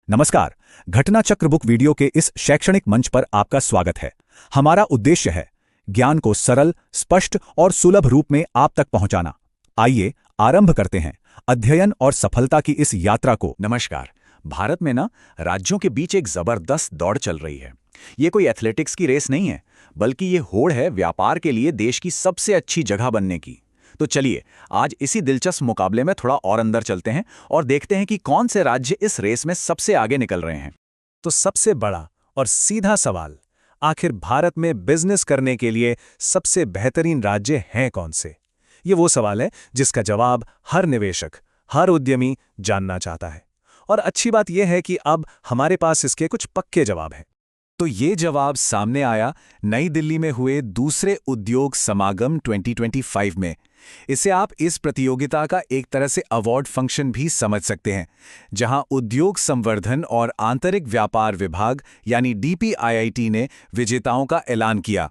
नमस्कार। घटना चक्र बुक वीडियो के इस शैक्षणिक मंच पर आपका स्वागत है। हमारा उद्देश्य है ज्ञान को सरल, स्पष्ट और सुलभ रूप में आप तक पहुंचाना। आइए आरंभ करते हैं अध्ययन और सफलता की इस यात्रा को। नमस्कार। भारत में राज्यों के बीच एक जबरदस्त दौड़ चल रही है। ये कोई एथलेटिक्स की रेस नहीं है, बल्कि ये होड़ है व्यापार के लिए देश की सबसे अच्छी जगह बनने की। तो चलिए आज इसी दिलचस्प मुकाबले में थोड़ा और अंदर चलते हैं और देखते हैं कि कौन से राज्य इस रेस में सबसे आगे निकल रहे हैं। तो सबसे बड़ा और सीधा सवाल, आखिर भारत में बिजनेस करने के लिए सबसे बेहतरीन राज्य हैं कौन से? ये वो सवाल है जिसका जवाब हर निवेशक, हर उद्यमी जानना चाहता है। और अच्छी बात यह है कि अब हमारे पास इसके कुछ पक्के जवाब हैं। तो ये जवाब सामने आया नई दिल्ली में हुए दूसरे उद्योग समागम 2025 में। इसे आप इस प्रतियोगिता का एक तरह से अवार्ड फंक्शन भी समझ सकते हैं, जहां उद्योग संवर्धन और आंतरिक व्यापार विभाग यानी DPIIT ने विजेताओं का ऐलान किया।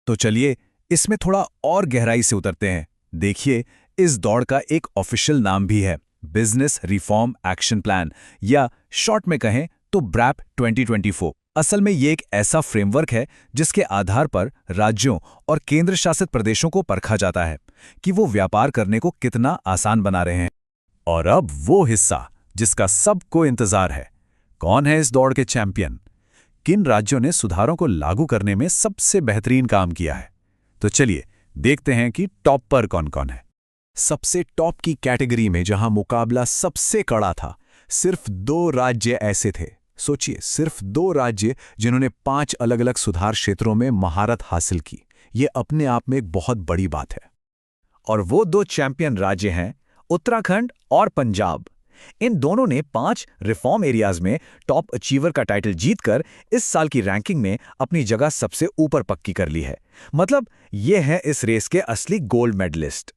तो चलिए इसमें थोड़ा और गहराई से उतरते हैं। देखिए, इस दौड़ का एक ऑफिशियल नाम भी है, बिजनेस रिफॉर्म एक्शन प्लान, या शॉर्ट में कहें तो ब्रैप 2024। असल में ये एक ऐसा फ्रेमवर्क है जिसके आधार पर राज्यों और केंद्र शासित प्रदेशों को परखा जाता है कि वो व्यापार करने को कितना आसान बना रहे हैं। और अब वो हिस्सा जिसका सबको इंतजार है, कौन है इस दौड़ के चैंपियन? किन राज्यों ने सुधारों को लागू करने में सबसे बेहतरीन काम किया है? तो चलिए देखते हैं कि टॉप पर कौन कौन है। सबसे टॉप की कैटेगरी में जहां मुकाबला सबसे कड़ा था, सिर्फ 2 राज्य ऐसे थे। सोचिए, सिर्फ 2 राज्य जिन्होंने 5 अलग अलग सुधार क्षेत्रों में महारत हासिल की। ये अपने आप में एक बहुत बड़ी बात है। और वो 2 चैंपियन राज्य हैं उत्तराखंड और पंजाब। इन दोनों ने 5 रिफॉर्म एरियाज में टॉप अचीवर का टाइटल जीतकर इस साल की रैंकिंग में अपनी जगह सबसे ऊपर पक्की कर ली है। मतलब ये है इस रेस के असली गोल्ड मेडलिस्ट।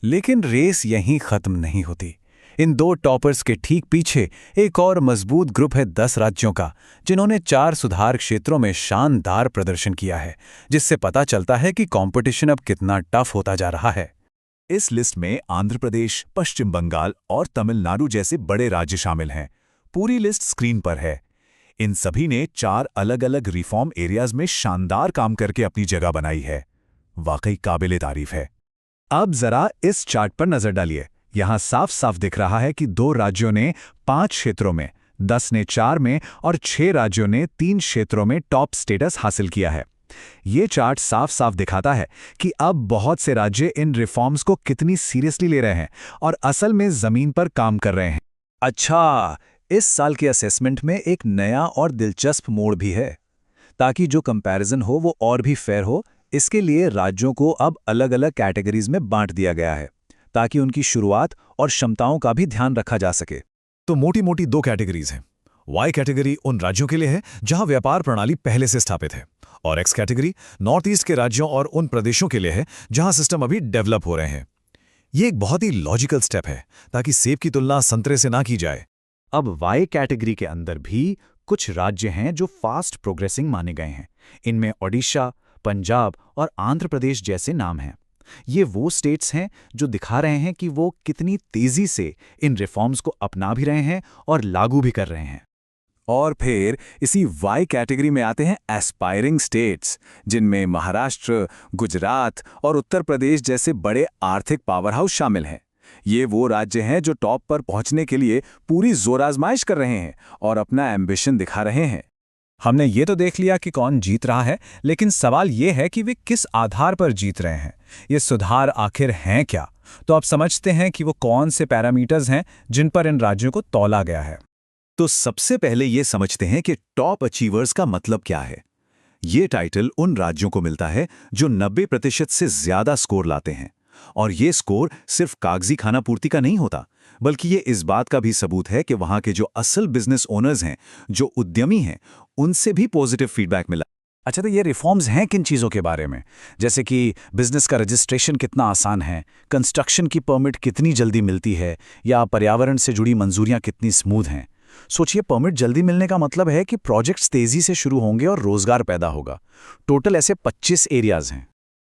लेकिन रेस यहीं खत्म नहीं होती। इन 2 टॉपर्स के ठीक पीछे एक और मजबूत ग्रुप है 10 राज्यों का, जिन्होंने 4 सुधार क्षेत्रों में शानदार प्रदर्शन किया है, जिससे पता चलता है कि कंपटीशन अब कितना टफ होता जा रहा है। इस लिस्ट में आंध्र प्रदेश, पश्चिम बंगाल और तमिलनाडु जैसे बड़े राज्य शामिल हैं। पूरी लिस्ट स्क्रीन पर है। इन सभी ने 4 अलग-अलग रिफॉर्म एरियाज में शानदार काम करके अपनी जगह बनाई है। वाकई काबिले तारीफ है। अब जरा इस चार्ट पर नजर डालिए। यहां साफ साफ दिख रहा है कि 2 राज्यों ने 5 क्षेत्रों में, 10 ने 4 में और 6 राज्यों ने 3 क्षेत्रों में टॉप स्टेटस हासिल किया है। ये चार्ट साफ साफ दिखाता है कि अब बहुत से राज्य इन रिफॉर्म्स को कितनी सीरियसली ले रहे हैं और असल में जमीन पर काम कर रहे हैं। अच्छा, इस साल के असेसमेंट में एक नया और दिलचस्प मोड़ भी है। ताकि जो कंपैरिजन हो वो और भी फेयर हो, इसके लिए राज्यों को अब अलग अलग कैटेगरीज में बांट दिया गया है, ताकि उनकी शुरुआत और क्षमताओं का भी ध्यान रखा जा सके। तो मोटी मोटी 2 कैटेगरीज हैं। वाई कैटेगरी उन राज्यों के लिए है जहां व्यापार प्रणाली पहले से स्थापित है, और एक्स कैटेगरी नॉर्थ ईस्ट के राज्यों और उन प्रदेशों के लिए है जहां सिस्टम अभी डेवलप हो रहे हैं। ये एक बहुत ही लॉजिकल स्टेप है, ताकि सेब की तुलना संतरे से ना की जाए। अब वाई कैटेगरी के अंदर भी कुछ राज्य हैं जो फास्ट प्रोग्रेसिंग माने गए हैं। इनमें ओडिशा, पंजाब और आंध्र प्रदेश जैसे नाम हैं। ये वो स्टेट्स हैं जो दिखा रहे हैं कि वो कितनी तेजी से इन रिफॉर्म्स को अपना भी रहे हैं और लागू भी कर रहे हैं। और फिर इसी वाई कैटेगरी में आते हैं एस्पायरिंग स्टेट्स, जिनमें महाराष्ट्र, गुजरात और उत्तर प्रदेश जैसे बड़े आर्थिक पावर हाउस शामिल हैं। ये वो राज्य हैं जो टॉप पर पहुंचने के लिए पूरी जोर आजमाइश कर रहे हैं और अपना एम्बिशन दिखा रहे हैं। हमने ये तो देख लिया कि कौन जीत रहा है, लेकिन सवाल ये है कि वे किस आधार पर जीत रहे हैं। ये सुधार आखिर हैं क्या? तो आप समझते हैं कि वो कौन से पैरामीटर्स हैं जिन पर इन राज्यों को तौला गया है। तो सबसे पहले ये समझते हैं कि टॉप अचीवर्स का मतलब क्या है। ये टाइटल उन राज्यों को मिलता है जो 90% से ज्यादा स्कोर लाते हैं। और ये स्कोर सिर्फ कागजी खाना पूर्ति का नहीं होता, बल्कि ये इस बात का भी सबूत है कि वहां के जो असल बिजनेस ओनर्स हैं, जो उद्यमी हैं, उनसे भी पॉजिटिव फीडबैक मिला। अच्छा, तो ये रिफॉर्म्स हैं किन चीज़ों के बारे में? जैसे कि बिजनेस का रजिस्ट्रेशन कितना आसान है, कंस्ट्रक्शन की परमिट कितनी जल्दी मिलती है, या पर्यावरण से जुड़ी मंजूरियां कितनी स्मूथ हैं। सोचिए, परमिट जल्दी मिलने का मतलब है कि प्रोजेक्ट्स तेजी से शुरू होंगे और रोजगार पैदा होगा। टोटल ऐसे 25 एरियाज हैं।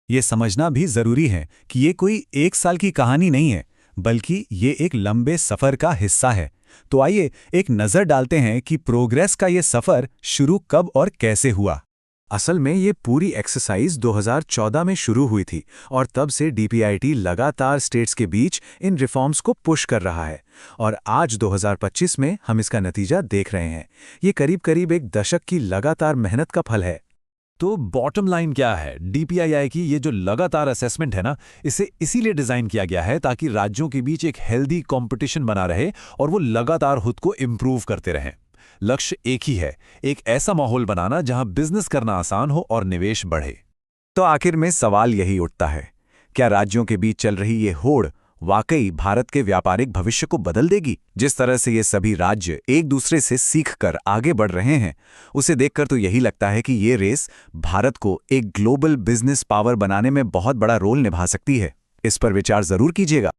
ये समझना भी जरूरी है कि ये कोई 1 साल की कहानी नहीं है, बल्कि ये एक लंबे सफर का हिस्सा है। तो आइए एक नज़र डालते हैं कि प्रोग्रेस का ये सफ़र शुरू कब और कैसे हुआ। असल में ये पूरी एक्सरसाइज 2014 में शुरू हुई थी और तब से डीपीआईटी लगातार स्टेट्स के बीच इन रिफॉर्म्स को पुश कर रहा है और आज 2025 में हम इसका नतीजा देख रहे हैं। ये करीब करीब एक दशक की लगातार मेहनत का फल है। तो बॉटम लाइन क्या है? डीपीआईआई की ये जो लगातार असेसमेंट है ना, इसे इसीलिए डिज़ाइन किया गया है ताकि राज्यों के बीच एक हेल्दी कंपटीशन बना रहे और वो लगातार खुद को इम्प्रूव करते रहें। लक्ष्य एक ही है, एक ऐसा माहौल बनाना जहां बिजनेस करना आसान हो और निवेश बढ़े। तो आखिर में सवाल यही उठता है, क्या राज्यों के बीच चल रही ये होड़ वाकई भारत के व्यापारिक भविष्य को बदल देगी? जिस तरह से ये सभी राज्य एक दूसरे से सीखकर आगे बढ़ रहे हैं, उसे देखकर तो यही लगता है कि ये रेस भारत को एक ग्लोबल बिजनेस पावर बनाने में बहुत बड़ा रोल निभा सकती है। इस पर विचार जरूर कीजिएगा।